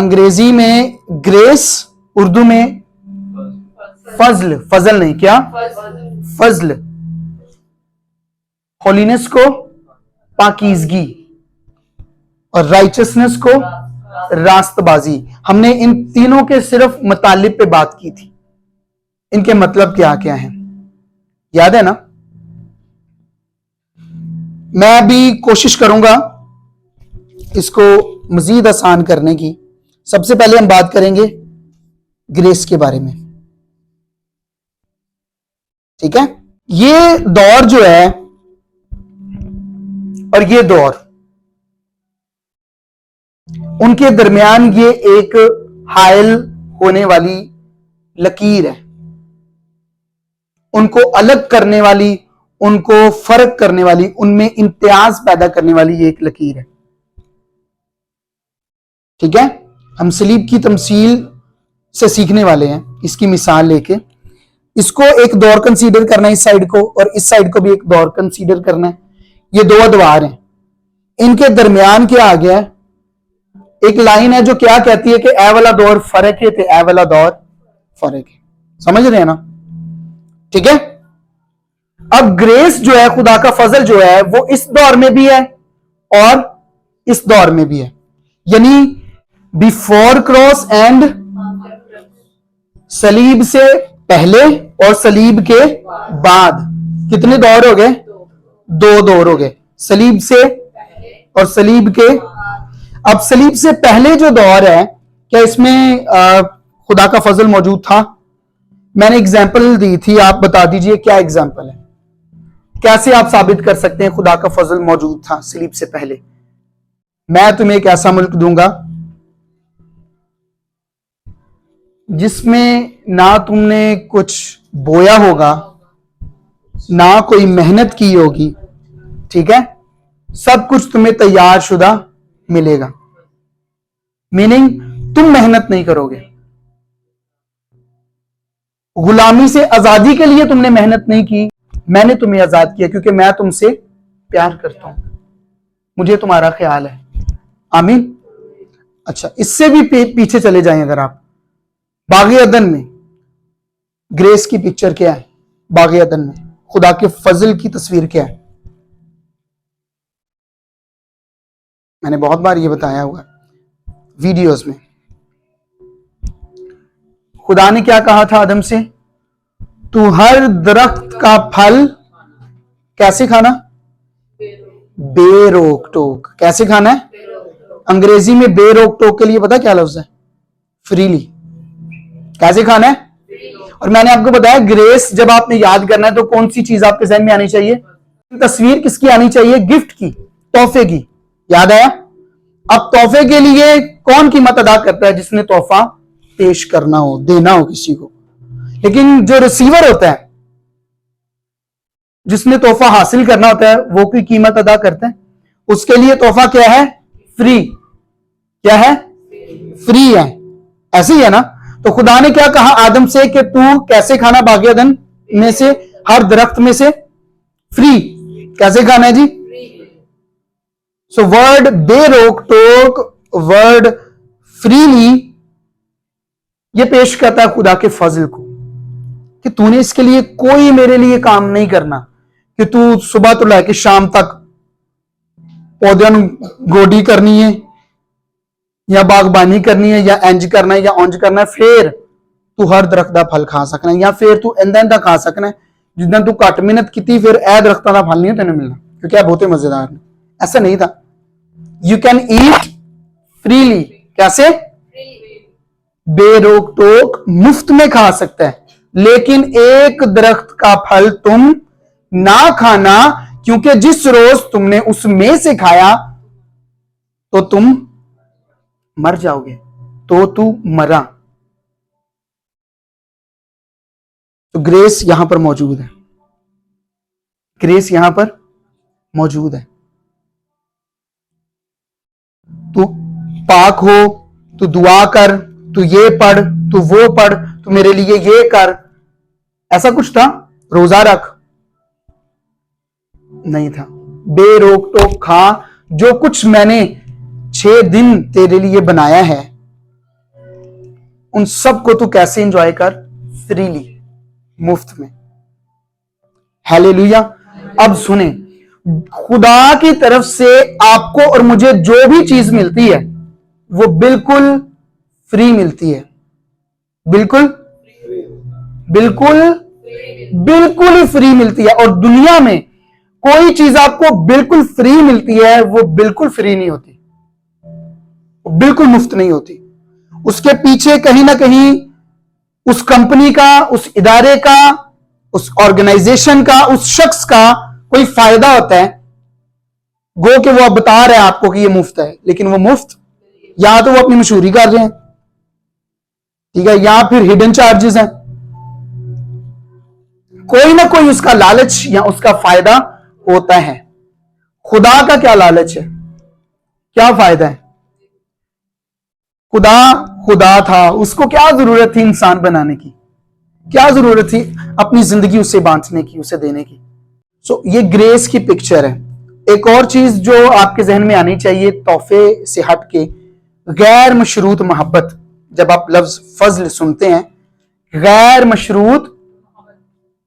अंग्रेजी में ग्रेस, उर्दू में फजल, फजल नहीं क्या, फजल। होलीनेस को पाकीज़गी और राइचसनेस को रास्तबाजी। हमने इन तीनों के सिर्फ मुतालिब पे बात की थी, इनके मतलब क्या क्या हैं, याद है ना। मैं भी कोशिश करूंगा इसको मजीद आसान करने की। सबसे पहले हम बात करेंगे ग्रेस के बारे में, ठीक है। ये दौर जो है और ये दौर, उनके दरमियान ये एक हायल होने वाली लकीर है, उनको अलग करने वाली, उनको फर्क करने वाली, उनमें इम्तियाज पैदा करने वाली ये एक लकीर है, ठीक है। हम सलीब की तमसील से सीखने वाले हैं, इसकी मिसाल लेके इसको एक दौर कंसीडर करना है, इस साइड को, और इस साइड को भी एक दौर कंसीडर करना है। ये दो अदवार हैं, इनके दरमियान क्या आ गया है, एक लाइन है जो क्या कहती है कि ए वाला दौर फर्क है तो ए वाला दौर फर्क है। समझ रहे हैं ना, ठीक है। अब ग्रेस जो है, खुदा का फजल जो है, वो इस दौर में भी है और इस दौर में भी है, यानी बिफोर क्रॉस एंड सलीब से पहले और सलीब के बाद। कितने दौर हो गए, दो दौर हो गए, सलीब से और सलीब के। अब सलीब से पहले जो दौर है, क्या इसमें खुदा का फजल मौजूद था? मैंने एग्जाम्पल दी थी, आप बता दीजिए क्या एग्जाम्पल है, कैसे आप साबित कर सकते हैं खुदा का फजल मौजूद था सलीब से पहले। मैं तुम्हें एक ऐसा मुल्क दूंगा जिसमें ना तुमने कुछ बोया होगा, ना कोई मेहनत की होगी, ठीक है, सब कुछ तुम्हें तैयार शुदा मिलेगा। मीनिंग तुम मेहनत नहीं करोगे, गुलामी से आजादी के लिए तुमने मेहनत नहीं की, मैंने तुम्हें आजाद किया क्योंकि मैं तुमसे प्यार करता हूं, मुझे तुम्हारा ख्याल है। आमीन। अच्छा, इससे भी पीछे चले जाएं अगर आप, बाग़े अदन में ग्रेस की पिक्चर क्या है, बाग़े अदन में खुदा के फजल की तस्वीर क्या है? मैंने बहुत बार ये बताया हुआ वीडियोस में। खुदा ने क्या कहा था आदम से, तू हर दरख्त का फल कैसे खाना, बेरोक टोक। कैसे खाना है? अंग्रेजी में बेरोक टोक के लिए पता क्या लफ्ज है? फ्रीली। कैसे खाना है? और मैंने आपको बताया ग्रेस जब आपने याद करना है तो कौन सी चीज आपके जहन में आनी चाहिए? तस्वीर किसकी आनी चाहिए? गिफ्ट की, तोहफे की। याद आया? अब तोहफे के लिए कौन कीमत अदा करता है? जिसने तोहफा पेश करना हो, देना हो किसी को। लेकिन जो रिसीवर होता है, जिसने तोहफा हासिल करना होता है, वो कोई कीमत अदा करता है। उसके लिए तोहफा क्या है? फ्री। क्या है? फ्री है। ऐसे ही है ना। तो खुदा ने क्या कहा आदम से कि तू कैसे खाना बाग़े अदन में से, हर दरख्त में से फ्री। कैसे खाना है जी? सो वर्ड बेरोक टोक, वर्ड फ्रीली, ये पेश करता है खुदा के फजल को कि तूने इसके लिए कोई मेरे लिए काम नहीं करना, कि तू सुबह तो लेके शाम तक पौधों गोडी करनी है या बागबानी करनी है या इंज करना है या उंज करना है, फिर तू हर दरख्त का फल खा सकना है, या फिर तू इंदा खा सकना है जितना तू घट मेहनत की फिर ए दरख्तों का फल नहीं तेन मिलना क्योंकि यह बहुत ही मजेदार है। ऐसा नहीं था। You can eat freely. कैसे? बेरोक टोक मुफ्त में खा सकता है, लेकिन एक दरख्त का फल तुम ना खाना, क्योंकि जिस रोज तुमने उसमें से खाया तो तुम मर जाओगे। तो तू मरा। तो ग्रेस यहां पर मौजूद है, ग्रेस यहां पर मौजूद है। तू पाक हो, तू दुआ कर, तू ये पढ़, तू वो पढ़, तू मेरे लिए ये कर। ऐसा कुछ था? रोजा रख, नहीं था। बेरोक टोक खा, जो कुछ मैंने 6 दिन तेरे लिए बनाया है उन सब को तू कैसे एंजॉय कर? फ्रीली, मुफ्त में। हालेलुया। अब सुने, खुदा की तरफ से आपको और मुझे जो भी चीज मिलती है वो बिल्कुल फ्री मिलती है। बिल्कुल बिल्कुल बिल्कुल ही फ्री मिलती है। और दुनिया में कोई चीज आपको बिल्कुल फ्री मिलती है वो बिल्कुल फ्री नहीं होती, वो बिल्कुल मुफ्त नहीं होती। उसके पीछे कहीं ना कहीं उस कंपनी का, उस इदारे का, उस ऑर्गेनाइजेशन का, उस शख्स का कोई फायदा होता है। गो के वो बता रहे हैं आपको कि ये मुफ्त है, लेकिन वो मुफ्त, या तो वो अपनी मशहूरी कर रहे हैं, ठीक है, या फिर हिडन चार्जेस हैं। कोई ना कोई उसका लालच या उसका फायदा होता है। खुदा का क्या लालच है, क्या फायदा है? खुदा खुदा था, उसको क्या जरूरत थी इंसान बनाने की? क्या जरूरत थी अपनी जिंदगी उससे बांटने की, उसे देने की? सो ये ग्रेस की पिक्चर है। एक और चीज जो आपके जहन में आनी चाहिए तोहफे से हट के, गैर मशरूत मोहब्बत। जब आप लफ्ज फजल सुनते हैं, गैर मशरूत,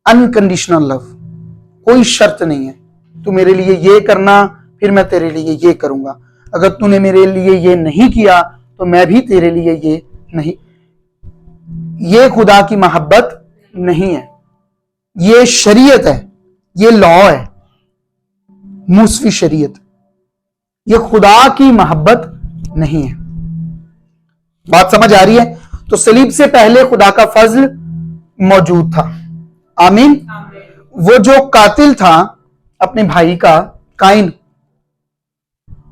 अनकंडीशनल लव, कोई शर्त नहीं है। तू मेरे लिए ये करना, फिर मैं तेरे लिए ये करूंगा। अगर तूने मेरे लिए ये नहीं किया तो मैं भी तेरे लिए ये नहीं। ये खुदा की मोहब्बत नहीं है, ये शरीयत है, ये लॉ है, मूसवी शरीयत। ये खुदा की मोहब्बत नहीं है। बात समझ आ रही है? तो सलीब से पहले खुदा का फजल मौजूद था। आमीन। वो जो कातिल था अपने भाई का, काइन,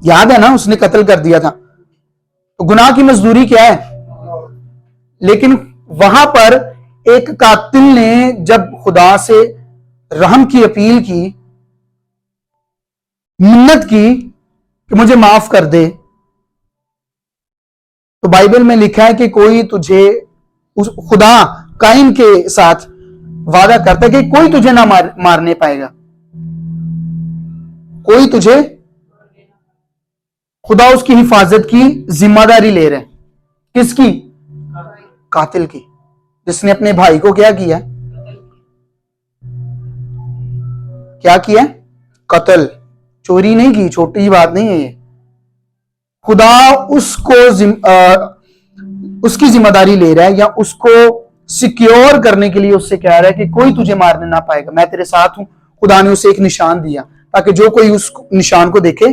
याद है ना, उसने कत्ल कर दिया था। तो गुनाह की मजदूरी क्या है? लेकिन वहां पर एक कातिल ने जब खुदा से रहम की अपील की, मिन्नत की कि मुझे माफ कर दे, तो बाइबल में लिखा है कि कोई तुझे, खुदा काइन के साथ वादा करता है कि कोई तुझे ना मारने पाएगा, कोई तुझे। खुदा उसकी हिफाजत की जिम्मेदारी ले रहे हैं। किसकी? कातिल की, जिसने अपने भाई को क्या किया? क्या किया? कत्ल। चोरी नहीं की, छोटी बात नहीं है ये। खुदा उसको उसकी जिम्मेदारी ले रहा है, या उसको सिक्योर करने के लिए उससे कह रहा है कि कोई तुझे मारने ना पाएगा, मैं तेरे साथ हूं। खुदा ने उसे एक निशान दिया ताकि जो कोई उस निशान को देखे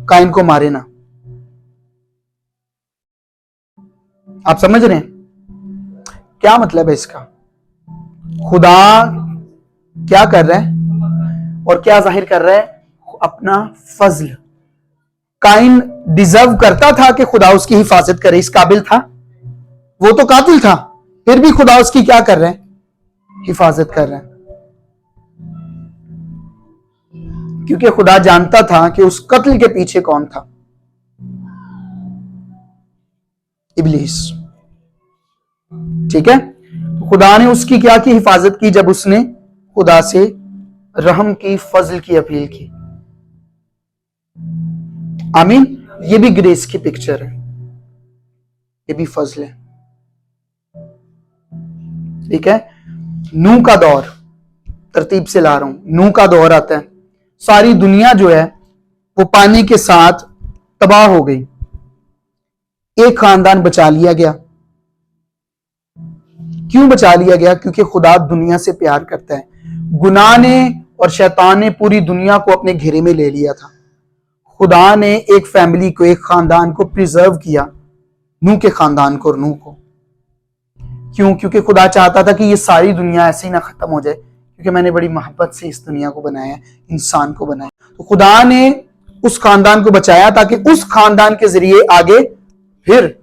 काइन को मारे ना। आप समझ रहे हैं क्या मतलब है इसका? खुदा क्या कर रहा है और क्या जाहिर कर रहा है? अपना फजल। काइन डिजर्व करता था कि खुदा उसकी हिफाजत करे, इस काबिल था। वो तो कातिल था, फिर भी खुदा उसकी क्या कर रहे हैं? हिफाजत कर रहे हैं। क्योंकि खुदा जानता था कि उस कत्ल के पीछे कौन था? इब्लीस। ठीक है, तो खुदा ने उसकी क्या की? हिफाजत की, जब उसने खुदा से रहम की, फजल की अपील की। आमीन। ये भी ग्रेस की पिक्चर है, ये भी फजल है। ठीक है, नूह का दौर, तरतीब से ला रहा हूं। नूह का दौर आता है, सारी दुनिया जो है वो पानी के साथ तबाह हो गई। एक खानदान बचा लिया गया। क्यों बचा लिया गया? क्योंकि खुदा दुनिया से प्यार करता है। गुनाह ने और शैतान ने पूरी दुनिया को अपने घेरे में ले लिया था। खुदा ने एक फैमिली को, एक खानदान को प्रिजर्व किया, नूह के खानदान को और नूह को। क्यों? क्योंकि खुदा चाहता था कि ये सारी दुनिया ऐसे ही ना खत्म हो जाए, क्योंकि मैंने बड़ी मोहब्बत से इस दुनिया को बनाया, इंसान को बनाया। तो खुदा ने उस खानदान को बचाया ताकि उस खानदान के जरिए आगे फिर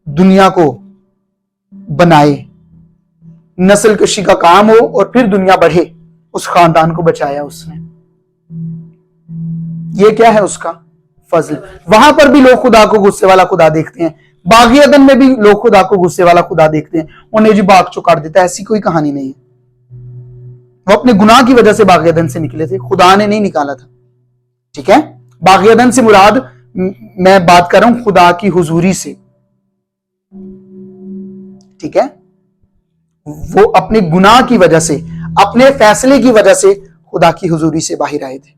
दुनिया को बनाए, नस्ल कशी का काम हो और फिर दुनिया बढ़े। उस खानदान को बचाया उसने। ये क्या है? उसका फजल। वहां पर भी लोग खुदा को गुस्से वाला खुदा देखते हैं, बागी अदन में भी लोग खुदा को गुस्से वाला खुदा देखते हैं, उन्हें जी बाग चुकाड़ देता है। ऐसी कोई कहानी नहीं है। वो अपने गुनाह की वजह से बागी अदन से निकले थे, खुदा ने नहीं निकाला था। ठीक है, बागी अदन से मुराद मैं बात कर रहा हूं खुदा की हुजूरी से। ठीक है, वो अपने गुनाह की वजह से, अपने फैसले की वजह से खुदा की हुजूरी से बाहर आए थे।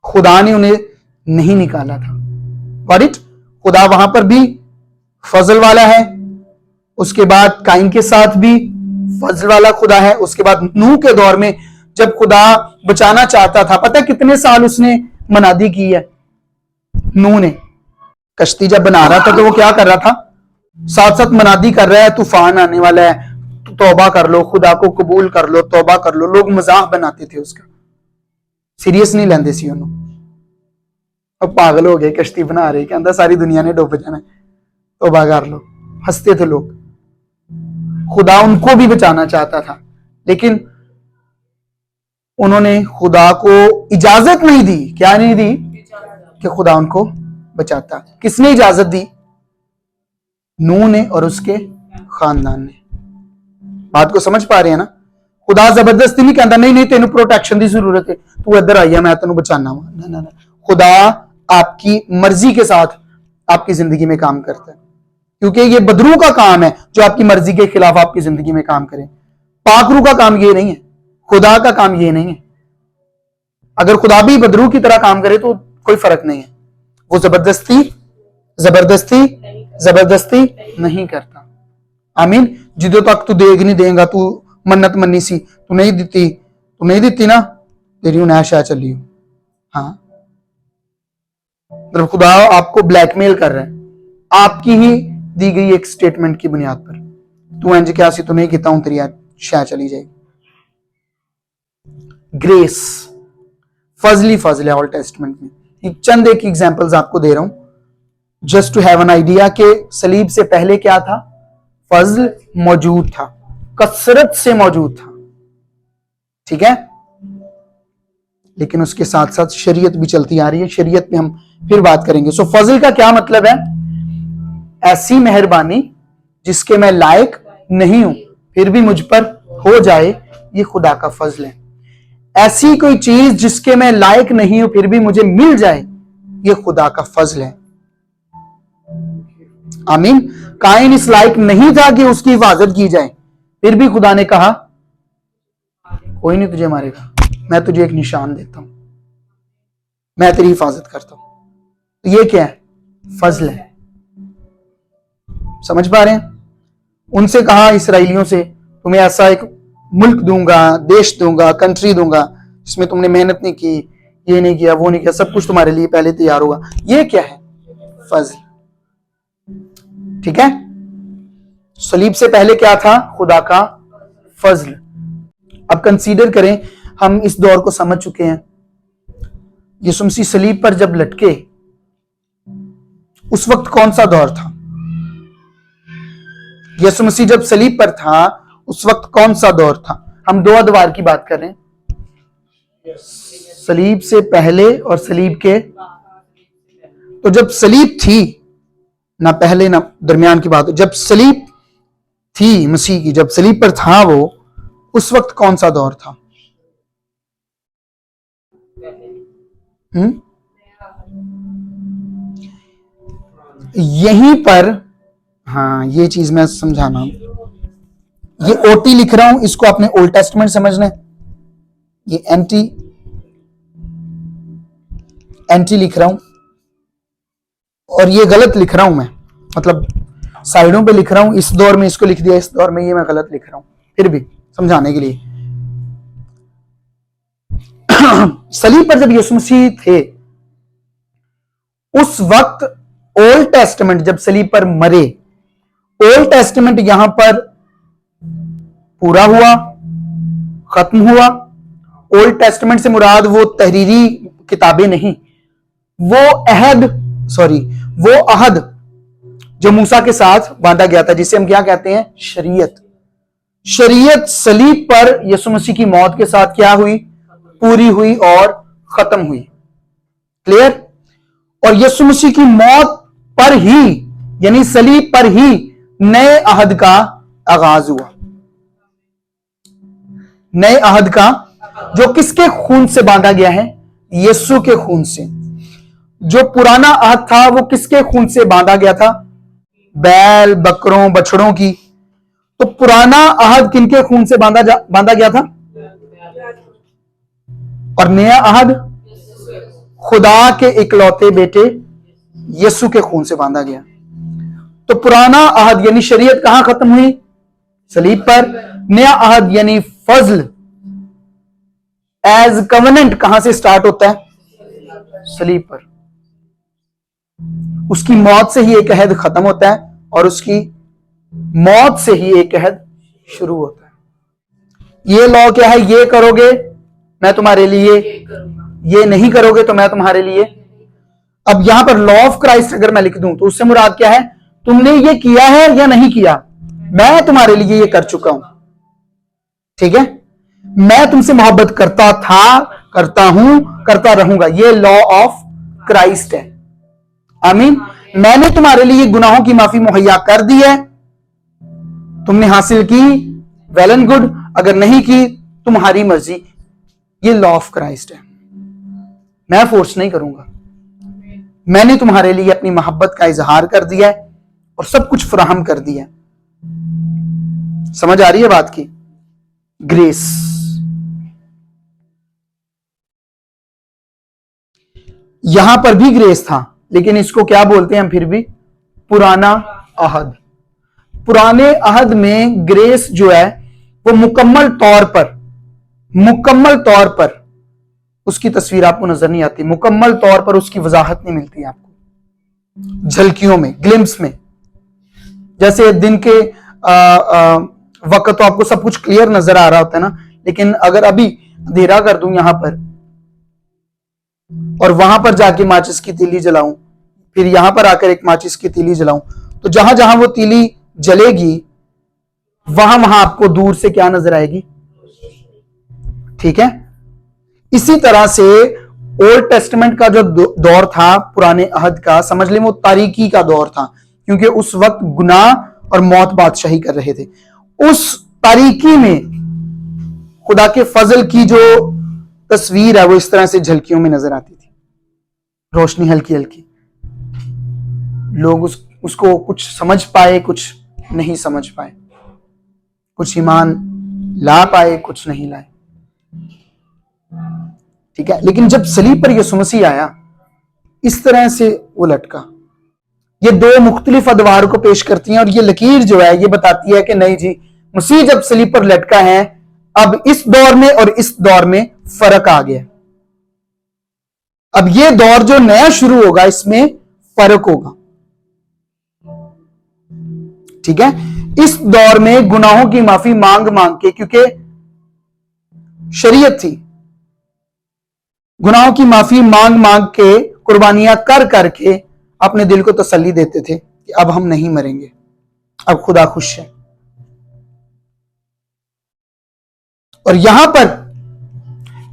खुदा ने उन्हें नहीं निकाला था। Got it? खुदा वहां पर भी फजल वाला है, उसके बाद काइन के साथ भी फजल वाला खुदा है। उसके बाद नूह के दौर में जब खुदा बचाना चाहता था, पता है कितने साल उसने मनादी की है नूह ने। कश्ती जब बना रहा था तो वो क्या कर रहा था, साथ साथ मनादी कर रहा है, तूफान आने वाला है, तो तौबा कर लो, खुदा को कबूल कर लो, तौबा कर लो। लोग मजाक बनाते थे उसका, सीरियस नहीं लेंदे सी उन्होंने। अब पागल हो गए, कश्ती बना रहे, कहता सारी दुनिया ने डूब जाना, तौबा कर लो, हंसते थे लोग। खुदा उनको भी बचाना चाहता था, लेकिन उन्होंने खुदा को इजाजत नहीं दी। क्या नहीं दी? कि खुदा उनको बचाता। किसने इजाजत दी? नूह ने और उसके खानदान ने। बात को समझ पा रहे हैं ना? खुदा जबरदस्ती नहीं कहता नहीं नहीं तेन प्रोटेक्शन की जरूरत है, तू इधर आई है, मैं तेन बचाना वा। ना ना ना, खुदा आपकी मर्जी के साथ आपकी जिंदगी में काम करता है, क्योंकि ये बदरू का काम है जो आपकी मर्जी के खिलाफ आपकी जिंदगी में काम करे। पाकरू का काम ये नहीं है, खुदा का काम ये नहीं है। अगर खुदा भी बदरू की तरह काम करे तो कोई फर्क नहीं है। वो जबरदस्ती जबरदस्ती जबरदस्ती नहीं करता। आमीन। जिदों तक तू देग नहीं देगा, तू मन्नत मन्नी सी, तू नहीं दी ना, तेरी उन्हें आशा चली हो। हाँ, मतलब खुदा आपको ब्लैकमेल कर रहा है आपकी ही दी गई एक स्टेटमेंट की बुनियाद पर। तू इंज क्या सी, तू नहीं किता हूं, तेरी शाह चली जाएगी। ग्रेस फजल है ओल्ड टेस्टमेंट में। चंद एक एग्जांपल्स आपको दे रहा हूं just to have an idea कि सलीब से पहले क्या था। फजल मौजूद था, कसरत से मौजूद था, ठीक है, लेकिन उसके साथ साथ शरीयत भी चलती आ रही है। शरीयत में हम फिर बात करेंगे। सो फजल का क्या मतलब है? ऐसी मेहरबानी जिसके मैं लायक नहीं हूं फिर भी मुझ पर हो जाए, ये खुदा का फजल है। ऐसी कोई चीज जिसके मैं लायक नहीं हूं फिर भी मुझे मिल जाए, ये खुदा का फजल है। आमीन। काइन इस लायक नहीं था कि उसकी हिफाजत की जाए, फिर भी खुदा ने कहा कोई नहीं तुझे मारेगा, मैं तुझे एक निशान देता हूं, मैं तेरी हिफाजत करता हूं। तो ये क्या है? फजल है। समझ पा रहे हैं? उनसे कहा इसराइलियों से, तुम्हें ऐसा एक मुल्क दूंगा, देश दूंगा, कंट्री दूंगा जिसमें तुमने मेहनत नहीं की, ये नहीं किया, वो नहीं किया, सब कुछ तुम्हारे लिए पहले तैयार होगा। ये क्या है? फजल। ठीक है। सलीब से पहले क्या था? खुदा का फजल। अब कंसीडर करें, हम इस दौर को समझ चुके हैं। यीशु मसीह सलीब पर जब लटके उस वक्त कौन सा दौर था? यीशु मसीह जब सलीब पर था उस वक्त कौन सा दौर था? हम दो अदवार की बात कर रहे हैं, सलीब से पहले और सलीब के। तो जब सलीब थी, ना पहले ना दरमियान की बात, जब सलीब थी मसीह की, जब सलीब पर था वो, उस वक्त कौन सा दौर था? यहीं पर, हाँ ये चीज मैं समझाना, ये ओटी लिख रहा हूं, इसको आपने ओल्ड टेस्टमेंट समझना है। ये एंटी लिख रहा हूं और ये गलत लिख रहा हूं मैं, मतलब साइडों पे लिख रहा हूं। इस दौर में इसको लिख दिया, इस दौर में ये मैं गलत लिख रहा हूं, फिर भी समझाने के लिए। सलीब पर जब यीशु मसीह थे उस वक्त ओल्ड टेस्टमेंट जब सलीब पर मरे, ओल्ड टेस्टमेंट यहां पर पूरा हुआ, खत्म हुआ। ओल्ड टेस्टमेंट से मुराद वो तहरीरी किताबें नहीं, वो अहद जो मूसा के साथ बांधा गया था, जिसे हम क्या कहते हैं? शरीयत। शरीयत सलीब पर यीशु मसीह की मौत के साथ क्या हुई? पूरी हुई और खत्म हुई। क्लियर? और यीशु मसीह की मौत पर ही, यानी सलीब पर ही नए अहद का आगाज हुआ। नए अहद का, जो किसके खून से बांधा गया है? यीशु के खून से। जो पुराना अहद था वो किसके खून से बांधा गया था? बैल, बकरों, बछड़ों की तो पुराना अहद किनके खून से बांधा गया था? और नया अहद खुदा के इकलौते बेटे यीशु के खून से बांधा गया। तो पुराना अहद यानी शरीयत कहां खत्म हुई? सलीब पर। नया अहद यानी फजल एज कवेनेंट कहां से स्टार्ट होता है? सलीब पर। उसकी मौत से ही एक अहद खत्म होता है और उसकी मौत से ही एक अहद शुरू होता है। ये लॉ क्या है? ये करोगे मैं तुम्हारे लिए, ये नहीं करोगे तो मैं तुम्हारे लिए। अब यहां पर लॉ ऑफ क्राइस्ट अगर मैं लिख दूं तो उससे मुराद क्या है? तुमने ये किया है या नहीं किया, मैं तुम्हारे लिए ये कर चुका हूं। ठीक है, मैं तुमसे मोहब्बत करता था, करता हूं, करता रहूंगा। ये लॉ ऑफ क्राइस्ट है। आमीन। मैंने तुम्हारे लिए गुनाहों की माफी मुहैया कर दी है, तुमने हासिल की, वेल एंड गुड। अगर नहीं की तुम्हारी मर्जी। ये लॉ ऑफ क्राइस्ट है। मैं फोर्स नहीं करूंगा, मैंने तुम्हारे लिए अपनी मोहब्बत का इजहार कर दिया है और सब कुछ फराहम कर दिया है। समझ आ रही है बात की? ग्रेस। यहां पर भी ग्रेस था, लेकिन इसको क्या बोलते हैं हम फिर भी? पुराना अहद। पुराने अहद में ग्रेस जो है वो मुकम्मल तौर पर उसकी तस्वीर आपको नजर नहीं आती, मुकम्मल तौर पर उसकी वजाहत नहीं मिलती आपको, झलकियों में, ग्लिम्स में। जैसे दिन के वक्त तो आपको सब कुछ क्लियर नजर आ रहा होता है ना, लेकिन अगर अभी अंधेरा कर दूं यहां पर और वहां पर जाके माचिस की तीली जलाऊं, फिर यहां पर आकर एक माचिस की तीली जलाऊं, तो जहां जहां वो तीली जलेगी वहां वहां आपको दूर से क्या नजर आएगी? ठीक है। इसी तरह से ओल्ड टेस्टमेंट का जो दौर था पुराने अहद का, समझ लें वो तारीकी का दौर था, क्योंकि उस वक्त गुनाह और मौत बादशाही कर रहे थे। उस तारीकी में खुदा के फजल की जो तस्वीर है वो इस तरह से झलकियों में नजर आती थी, रोशनी हल्की हल्की। लोग उसको कुछ समझ पाए, कुछ नहीं समझ पाए, कुछ ईमान ला पाए, कुछ नहीं लाए। ठीक है, लेकिन जब सलीब पर यीशु मसीह आया, इस तरह से वो लटका। ये दो मुख्तलिफ अदवार को पेश करती हैं और ये लकीर जो है ये बताती है कि नहीं जी, मसीह जब सलीब पर लटका है, अब इस दौर में और इस दौर में फर्क आ गया। अब ये दौर जो नया शुरू होगा इसमें फर्क होगा। ठीक है, इस दौर में गुनाहों की माफी मांग मांग के, क्योंकि शरीयत थी, गुनाहों की माफी मांग मांग के, कुर्बानियां कर करके अपने दिल को तसल्ली देते थे कि अब हम नहीं मरेंगे, अब खुदा खुश है। और यहां पर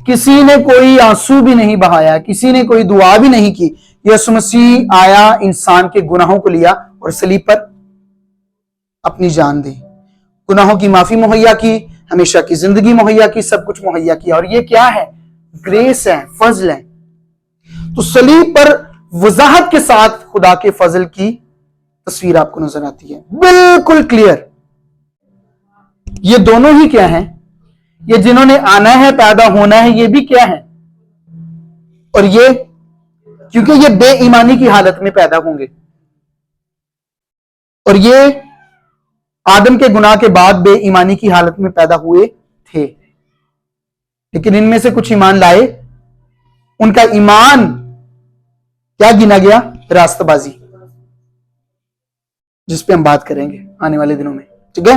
किसी ने कोई आंसू भी नहीं बहाया, किसी ने कोई दुआ भी नहीं की। यीशु मसीह आया, इंसान के गुनाहों को लिया और सलीब पर अपनी जान दी, गुनाहों की माफी मुहैया की, हमेशा की जिंदगी मुहैया की, सब कुछ मुहैया किया। और ये क्या है? ग्रेस है, फजल है। तो सलीब पर वजाहत के साथ खुदा के फजल की तस्वीर आपको नजर आती है, बिल्कुल क्लियर। ये दोनों ही क्या है? ये जिन्होंने आना है, पैदा होना है, ये भी क्या है? और ये क्योंकि ये बेईमानी की हालत में पैदा होंगे, और ये आदम के गुनाह के बाद बेईमानी की हालत में पैदा हुए थे, लेकिन इनमें से कुछ ईमान लाए, उनका ईमान क्या गिना गया? रास्तबाजी, जिस पे हम बात करेंगे आने वाले दिनों में। ठीक है,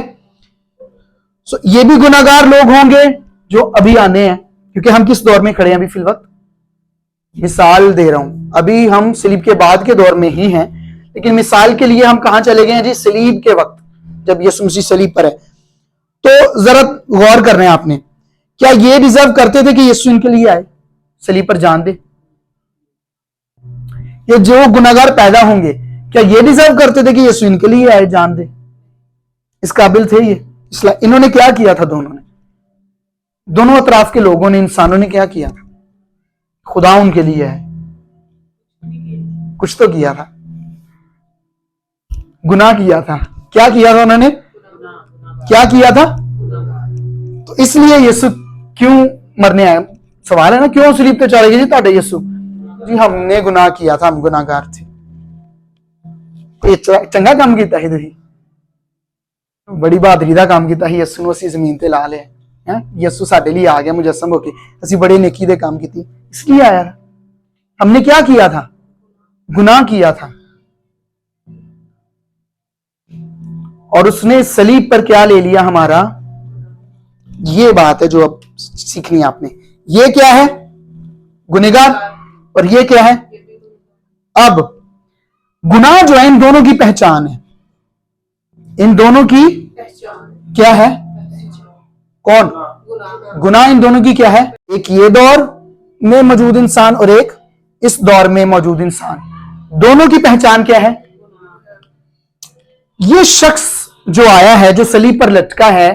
सो ये भी गुनाहगार लोग होंगे जो अभी आने हैं, क्योंकि हम किस दौर में खड़े हैं अभी फिलवक्त? मिसाल दे रहा हूं, अभी हम सलीब के बाद के दौर में ही हैं, लेकिन मिसाल के लिए हम कहां चले गए हैं जी? सलीब के वक्त, जब यीशु मसीह सलीब पर है। तो जरा गौर कर रहे हैं आपने, क्या ये डिजर्व करते थे कि यीशु इनके लिए आए, सलीब पर जान दे? ये जो गुनाहगार पैदा होंगे, क्या ये डिजर्व करते थे कि यीशु इनके लिए आए, जान दे? इस काबिल थे ये? इसलिए इन्होंने क्या किया था? दोनों अतराफ के लोगों ने, इंसानों ने क्या किया था? खुदा उनके लिए है, कुछ तो किया था, गुनाह किया था। क्या किया था उन्होंने? क्या किया था? तो इसलिए यीशु क्यों मरने आया? सवाल है ना, क्यों सलीब पे चढ़े गए जी ਤੁਹਾਡੇ यीशु? जी हमने गुनाह किया था, हम गुनाहगार थे। चंगा काम किया ही तुसीं, बड़ी बहादरी का काम किया ही। यीशु ਨੂੰ ਅਸੀਂ ਜ਼ਮੀਨ ਤੇ ਲਾ ਲਿਆ है। यीशु ਸਾਡੇ लिए आ गया मुजस्सम होके, ਅਸੀਂ बड़े नेकी दे काम की, इसलिए आया। हमने क्या किया था? गुनाह किया था, और उसने सलीब पर क्या ले लिया हमारा? ये बात है जो अब सीखनी है आपने। ये क्या है? गुनहगार, और ये क्या है? अब गुनाह जो है इन दोनों की पहचान है, इन दोनों की क्या है? कौन? गुनाह इन दोनों की क्या है? एक ये दौर में मौजूद इंसान और एक इस दौर में मौजूद इंसान, दोनों की पहचान क्या है? ये शख्स जो आया है, जो सलीब पर लटका है,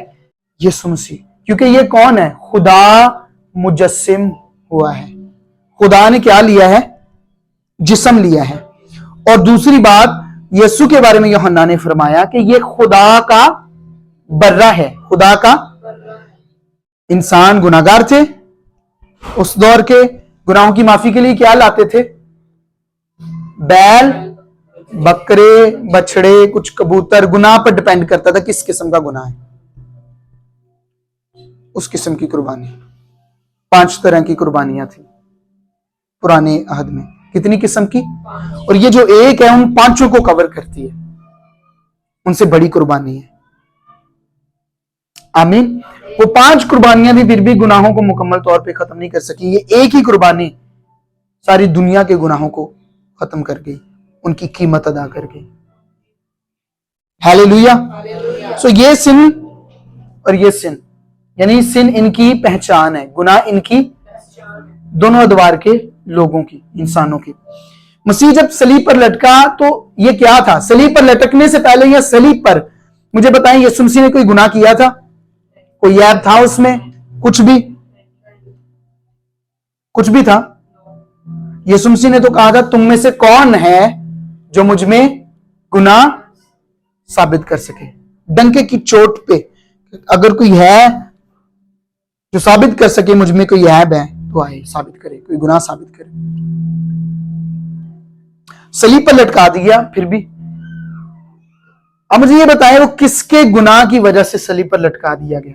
यीशु मसीह, क्योंकि ये कौन है? खुदा मुजस्सिम हुआ है। खुदा ने क्या लिया है? जिस्म लिया है। और दूसरी बात, यीशु के बारे में यूहन्ना ने फरमाया कि ये खुदा का बर्रा है। खुदा का इंसान गुनाहगार थे, उस दौर के गुनाहों की माफी के लिए क्या लाते थे? बैल, बकरे, बछड़े, कुछ कबूतर। गुनाह पर डिपेंड करता था किस किस्म का गुनाह है, उस किस्म की कुर्बानी। 5 तरह की कुर्बानियां थी पुराने अहद में। कितनी किस्म की? और ये जो एक है उन 5 को कवर करती है, उनसे बड़ी कुर्बानी है। आमीन। वो 5 कुर्बानियां भी फिर भी गुनाहों को मुकम्मल तौर पे खत्म नहीं कर सकी। ये एक ही कुर्बानी सारी दुनिया के गुनाहों को खत्म कर गई, उनकी कीमत अदा कर गई। हालेलुया। सो ये सिन और ये सिन, यानी सिन इनकी पहचान है, गुनाह इनकी, दोनों अदवार के लोगों की, इंसानों की। मसीह जब सलीब पर लटका तो ये क्या था? सलीब पर लटकने से पहले या सलीब पर, मुझे बताएं, यीशु मसीह ने कोई गुनाह किया था? कोई ऐब था उसमें? कुछ भी? कुछ भी था? यीशु मसीह ने तो कहा था, तुम में से कौन है जो मुझ में गुनाह साबित कर सके? डंके की चोट पे अगर कोई है जो साबित कर सके मुझ में कोई ऐब है, तो आए साबित करे, कोई गुनाह साबित करे। सलीब पर लटका दिया फिर भी। अब मुझे ये बताएं, वो किसके गुनाह की वजह से सलीब पर लटका दिया गया?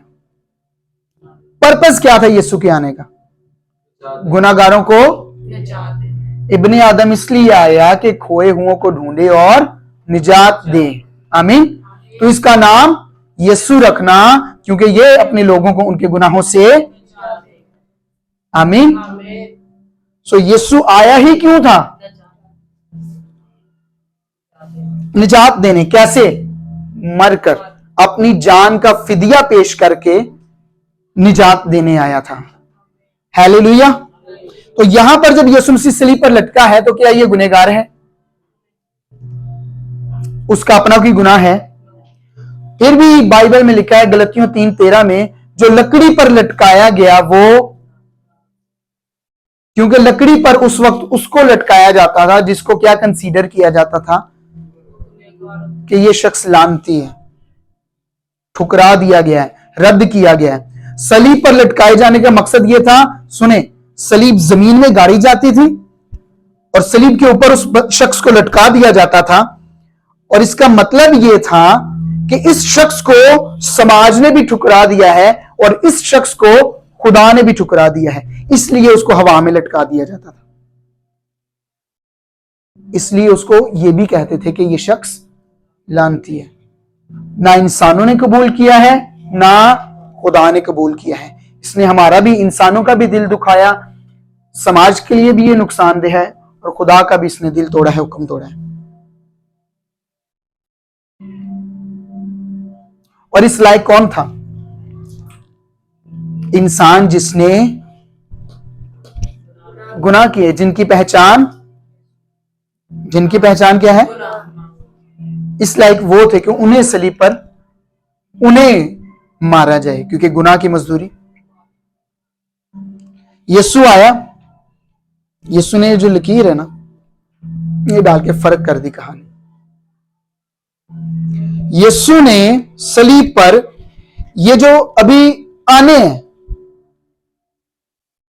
पर्पस क्या था यीशु के आने का? गुनाहगारों को इब्ने आदम इसलिए आया कि खोए हुओं को ढूंढे और निजात दे। आमीन। तो इसका नाम यीशु रखना, क्योंकि ये अपने लोगों को उनके गुनाहों से, आमीन। सो यीशु आया ही क्यों था? निजात देने। कैसे? मरकर, अपनी जान का फिदिया पेश करके निजात देने आया था। हालेलुया। तो यहां पर जब यीशु मसीह सलीब पर लटका है तो क्या ये गुनहगार है? उसका अपना कोई गुनाह है? फिर भी बाइबल में लिखा है गलतियों 3:13 में, जो लकड़ी पर लटकाया गया वो, क्योंकि लकड़ी पर उस वक्त उसको लटकाया जाता था जिसको क्या कंसीडर किया जाता था कि ये शख्स लानती है, ठुकरा दिया गया है, रद्द किया गया है। सलीब पर लटकाए जाने का मकसद यह था, सुने, सलीब जमीन में गाड़ी जाती थी और सलीब के ऊपर उस शख्स को लटका दिया जाता था, और इसका मतलब यह था कि इस शख्स को समाज ने भी ठुकरा दिया है और इस शख्स को खुदा ने भी ठुकरा दिया है, इसलिए उसको हवा में लटका दिया जाता था। इसलिए उसको यह भी कहते थे कि यह शख्स लानती है। ना इंसानों ने कबूल किया है, ना खुदा ने कबूल किया है। इसने हमारा भी, इंसानों का भी दिल दुखाया, समाज के लिए भी ये नुकसानदेह है, और खुदा का भी इसने दिल तोड़ा है, हुक्म तोड़ा है। और इस लायक कौन था? इंसान जिसने गुनाह किए, जिनकी पहचान क्या है? इस लायक वो थे कि उन्हें सलीब पर उन्हें मारा जाए, क्योंकि गुनाह की मजदूरी। यीशु आया, यीशु ने जो लकीर है ना, ये डाल के फर्क कर दी कहानी। यीशु ने सलीब पर ये जो अभी आने हैं,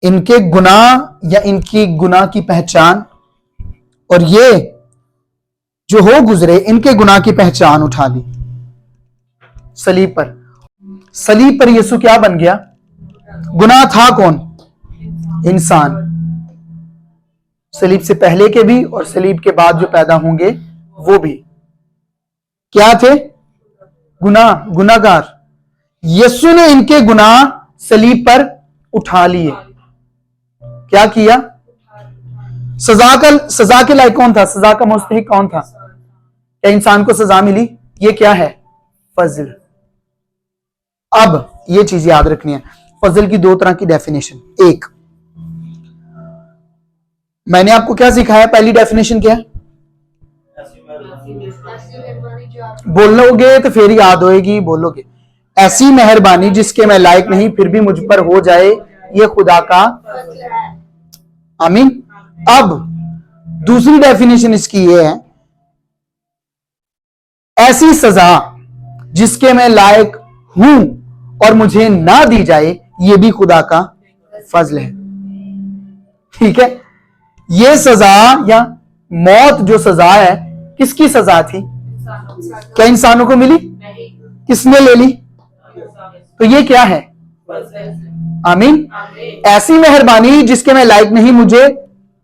इनके गुनाह या इनकी गुनाह की पहचान, और ये जो हो गुजरे, इनके गुनाह की पहचान उठा ली सलीब पर। सलीब पर यीशु क्या बन गया? गुनाह था कौन? इंसान। सलीब से पहले के भी और सलीब के बाद जो पैदा होंगे वो भी क्या थे? गुनाहगार। यीशु ने इनके गुनाह सलीब पर उठा लिए। क्या किया? सजा के लायक कौन था? सजा का मुस्तहिक कौन था? क्या इंसान को सजा मिली? ये क्या है? फजल। अब ये चीज याद रखनी है, फजल की दो तरह की डेफिनेशन। एक, मैंने आपको क्या सिखाया? पहली डेफिनेशन क्या है? बोलोगे तो फिर याद होएगी, बोलोगे। ऐसी मेहरबानी जिसके मैं लायक नहीं फिर भी मुझ पर हो जाए, ये खुदा का। आमीन। अब दूसरी डेफिनेशन इसकी ये है, ऐसी सजा जिसके मैं लायक हूं और मुझे ना दी जाए, ये भी खुदा का फजल है। ठीक है। ये सजा या मौत जो सजा है, किसकी सजा थी? क्या इंसानों को मिली? किसने ले ली? तो ये क्या है? आमीन। ऐसी मेहरबानी जिसके मैं लायक नहीं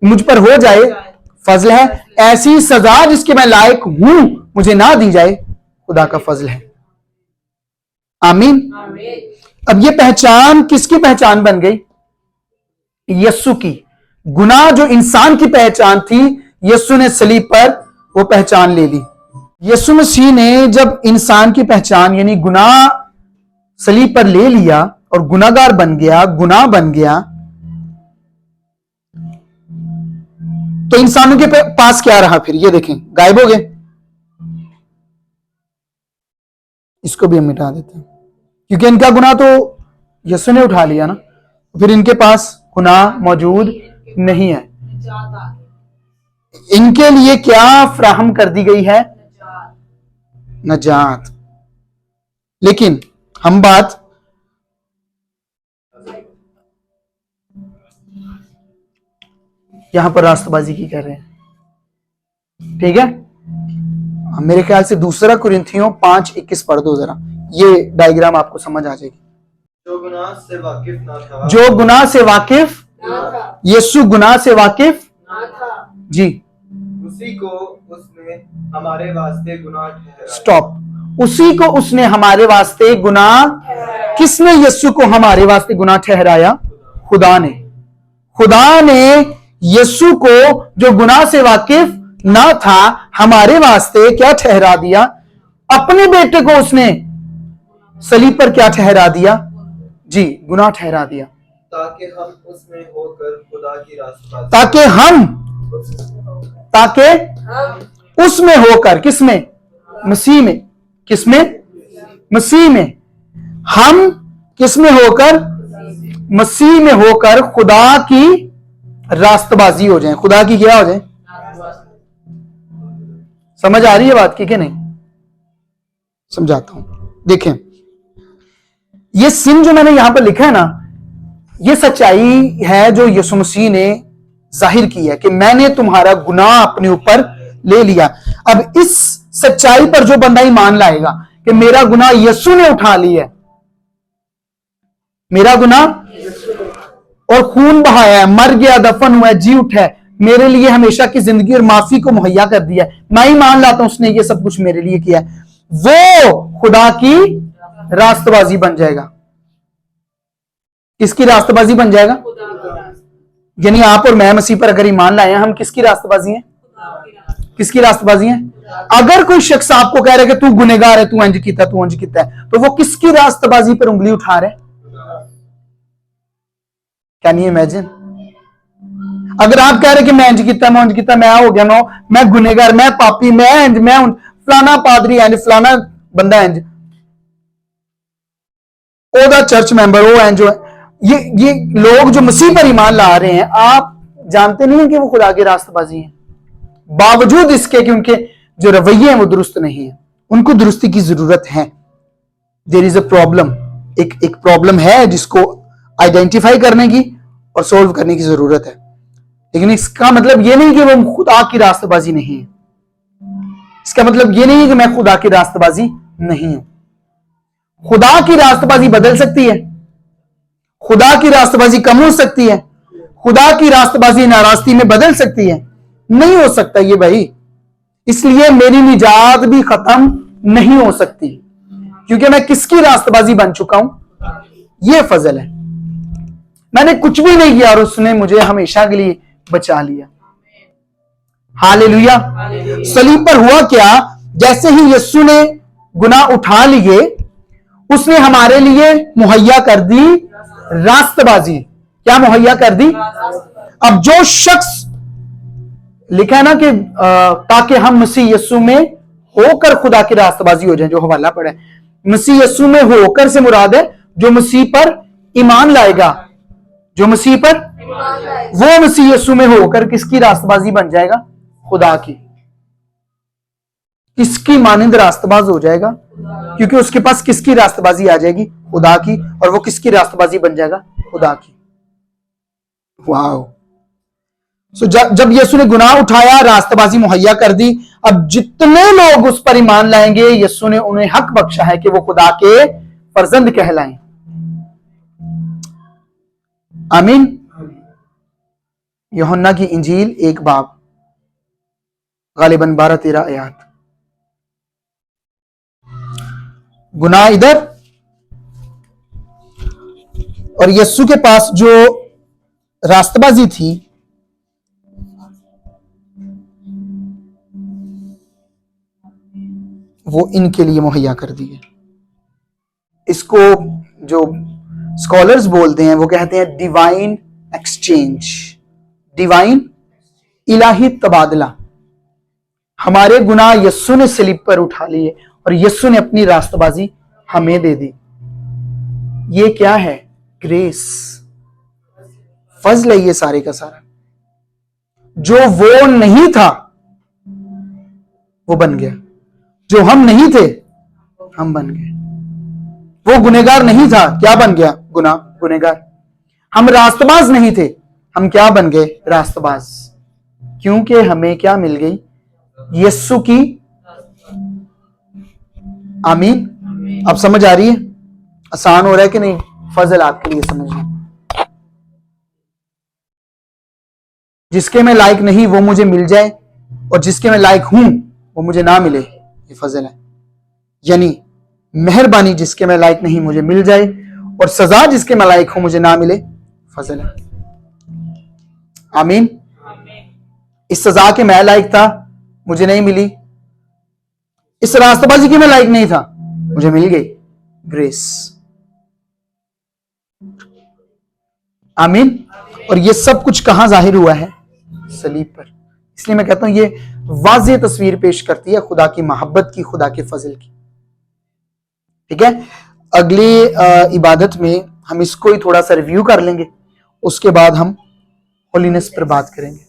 मुझ पर हो जाए, फजल है। ऐसी सजा जिसके मैं लायक हूं मुझे ना दी जाए, खुदा का फजल है। आमीन। अब ये पहचान किसकी पहचान बन गई? यीशु की। गुनाह जो इंसान की पहचान थी, यीशु ने सलीब पर वो पहचान ले ली। यीशु मसीह ने जब इंसान की पहचान यानी गुनाह सलीब पर ले लिया और गुनाहगार बन गया, गुनाह बन गया, तो इंसानों के पास क्या रहा फिर? ये देखें, गायब हो गए। इसको भी हम मिटा देते हैं क्योंकि इनका गुनाह तो यीशु ने उठा लिया ना, फिर इनके पास गुनाह मौजूद नहीं है। इनके लिए क्या फ्राहम कर दी गई है? नजात। लेकिन हम बात यहां पर रास्तबाजी की कर रहे हैं। ठीक है। मेरे ख्याल से दूसरा कुरिन्थियों 5:21 पढ़ दो जरा, ये डायग्राम आपको समझ आ जाएगी। जो गुनाह से वाकिफ ना था, जो गुनाह से वाकिफ, यीशु गुनाह से वाकिफ जी, उसी को उसने हमारे वास्ते गुनाह ठहराया। स्टॉप। उसी को उसने हमारे वास्ते गुनाह, किसने यीशु को हमारे वास्ते गुनाह ठहराया? खुदा ने। खुदा ने यीशु को जो गुनाह से वाकिफ ना था हमारे वास्ते क्या ठहरा दिया? अपने बेटे को उसने सलीब पर क्या ठहरा दिया? जी, गुनाह ठहरा दिया, ताकि हम उसमें होकर खुदा की रास्तबाजी, ताकि उसमें होकर, किसमें? मसीह में। किसमें? मसीह में। हम किसमें होकर? मसीह में होकर खुदा की रास्तबाजी हो जाए। खुदा की क्या हो जाए? समझ आ रही है बात की कि नहीं? समझाता हूं। देखें, ये सिन जो मैंने यहां पर लिखा है ना, ये सच्चाई है जो यीशु मसीह ने जाहिर की है कि मैंने तुम्हारा गुनाह अपने ऊपर ले लिया। अब इस सच्चाई पर जो बंदा ईमान लाएगा कि मेरा गुनाह यीशु ने उठा लिया है, मेरा गुनाह और खून बहाया है, मर गया, दफन हुआ है, जी उठा है, मेरे लिए हमेशा की जिंदगी और माफी को मुहैया कर दिया है, मैं ही मान लाता हूं उसने ये सब कुछ मेरे लिए किया है, वो खुदा की रास्तबाजी बन जाएगा। किसकी रास्तबाजी बन जाएगा? यानी आप और मैं मसीह पर अगर ईमान लाए हैं, हम किसकी रास्तबाजी हैं? किसकी रास्तबाजी हैं? अगर कोई शख्स आपको कह रहा है कि तू गुनहगार है, तू अंज किता है, तो वो किसकी रास्तबाजी पर उंगली उठा रहे? Can you imagine? अगर आप कह रहे कि मैं अंज किता, मैं हो गया, मैं गुनहगार, मैं पापी, मैं फलाना पादरी इंज, फलाना बंदा इंज, ओदा चर्च मेंबर वो है, जो ये लोग जो मसीह पर ईमान ला रहे हैं, आप जानते नहीं है कि वो खुदा की रास्तबाजी हैं, बावजूद इसके कि उनके जो रवैये हैं वो दुरुस्त नहीं है। उनको दुरुस्ती की जरूरत है। There is a problem. एक प्रॉब्लम है जिसको आइडेंटिफाई करने की और सोल्व करने की जरूरत है। लेकिन इसका मतलब ये नहीं कि वो खुदा की रास्तबाजी नहीं है। इसका मतलब ये नहीं है कि मैं खुदा की रास्तबाजी नहीं हूं। खुदा की रास्तबाजी बदल सकती है, खुदा की रास्तबाजी कम हो सकती है, खुदा की रास्तबाजी नाराजगी में बदल सकती है। नहीं हो सकता ये भाई। इसलिए मेरी निजात भी खत्म नहीं हो सकती, क्योंकि मैं किसकी रास्तबाजी बन चुका हूं। यह फजल है। मैंने कुछ भी नहीं किया और उसने मुझे हमेशा के लिए बचा लिया। हालेलुया। सलीब पर हुआ क्या, जैसे ही यीशु ने गुनाह उठा लिए, उसने हमारे लिए मुहैया कर दी रास्तबाजी। क्या मुहैया कर दी? अब जो शख्स, लिखा है ना कि ताकि हम मसीह यीशु में होकर खुदा की रास्तबाजी हो जाए, जो हवाला पड़ा है। मसीह यीशु में होकर से मुराद है जो मसीह पर ईमान लाएगा, जो मसीह पर, वो मसीह यीशु में होकर किसकी रास्तबाजी बन जाएगा? खुदा की। किसकी मानिंद रास्तबाज हो जाएगा, क्योंकि उसके पास किसकी रास्तबाजी आ जाएगी? खुदा की। और वो किसकी रास्तबाजी बन जाएगा? खुदा की। वाह। सो जब यीशु ने गुनाह उठाया, रास्तबाजी मुहैया कर दी। अब जितने लोग उस पर ईमान लाएंगे, यीशु ने उन्हें हक बख्शा है कि वो खुदा के फर्जंद कहलाएं। आमीन। यूहन्ना की इंजील 1 बाब गालिबन 12-13 आयात। गुनाह इधर, और यीशु के पास जो रास्तबाजी थी वो इनके लिए मुहैया कर दी है। इसको जो स्कॉलर्स बोलते हैं वो कहते हैं डिवाइन एक्सचेंज, डिवाइन इलाही तबादला। हमारे गुनाह यीशु ने सलीब पर उठा लिए और यीशु ने अपनी रास्तबाजी हमें दे दी। ये क्या है? ग्रेस, फजल है ये सारे का सारा। जो वो नहीं था वो बन गया, जो हम नहीं थे हम बन गए। वो गुनहगार नहीं था, क्या बन गया? गुनहगार। हम रास्तबाज नहीं थे, हम क्या बन गए? रास्तबाज। क्योंकि हमें क्या मिल गई? यीशु की। आमीन। अब समझ आ रही है? आसान हो रहा है कि नहीं? फजल आपके लिए समझना। जिसके मैं लायक नहीं वो मुझे मिल जाए, और जिसके मैं लायक हूं वो मुझे ना मिले, ये फजल है। यानी मेहरबानी जिसके मैं लायक नहीं मुझे मिल जाए, और सजा जिसके मैं लायक हूं मुझे ना मिले, फजल है। आमीन। इस सजा के मैं लायक था, मुझे नहीं मिली। इस रास्तबाजी की मैं लायक नहीं था, मुझे मिल गई ग्रेस। आमीन। और ये सब कुछ कहां जाहिर हुआ है? सलीब पर। इसलिए मैं कहता हूं ये वाज़ेह तस्वीर पेश करती है खुदा की मोहब्बत की, खुदा के फजल की। ठीक है, अगली इबादत में हम इसको ही थोड़ा सा रिव्यू कर लेंगे, उसके बाद हम होलीनेस पर बात करेंगे।